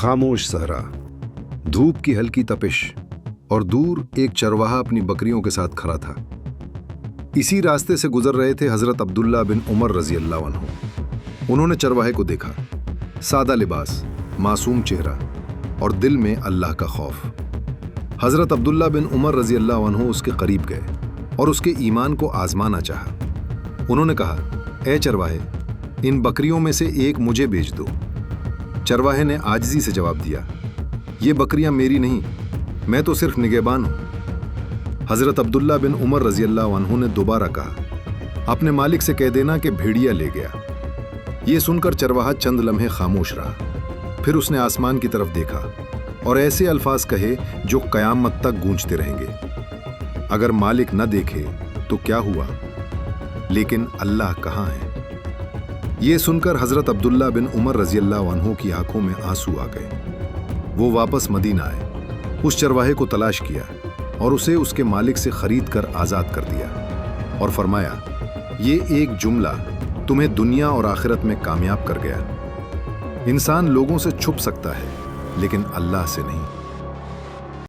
खामोश सहरा, धूप की हल्की तपिश और दूर एक चरवाहा अपनी बकरियों के साथ खड़ा था। इसी रास्ते से गुजर रहे थे हजरत अब्दुल्ला बिन उमर रजी अल्लाह अन्हु। उन्होंने चरवाहे को देखा, सादा लिबास, मासूम चेहरा और दिल में अल्लाह का खौफ। हजरत अब्दुल्ला बिन उमर रजी अल्लाह अन्हु उसके करीब गए और उसके ईमान को आजमाना चाहा। उन्होंने कहा, ए चरवाहे, इन बकरियों में से एक मुझे बेच दो। चरवाहे ने आजिज़ी से जवाब दिया, ये बकरियां मेरी नहीं, मैं तो सिर्फ निगहबान हूं। हजरत अब्दुल्ला बिन उमर रजी अल्लाह अन्हु ने दोबारा कहा, अपने मालिक से कह देना कि भेड़िया ले गया। ये सुनकर चरवाहा चंद लम्हे खामोश रहा, फिर उसने आसमान की तरफ देखा और ऐसे अल्फाज कहे जो कयामत तक गूंजते रहेंगे, अगर मालिक न देखे तो क्या हुआ, लेकिन अल्लाह कहाँ है। ये सुनकर हजरत अब्दुल्ला बिन उमर रजी अल्लाह अन्हु की आंखों में आंसू आ गए। वो वापस मदीना आए, उस चरवाहे को तलाश किया और उसे उसके मालिक से खरीद कर आज़ाद कर दिया और फरमाया, ये एक जुमला तुम्हें दुनिया और आखिरत में कामयाब कर गया। इंसान लोगों से छुप सकता है लेकिन अल्लाह से नहीं।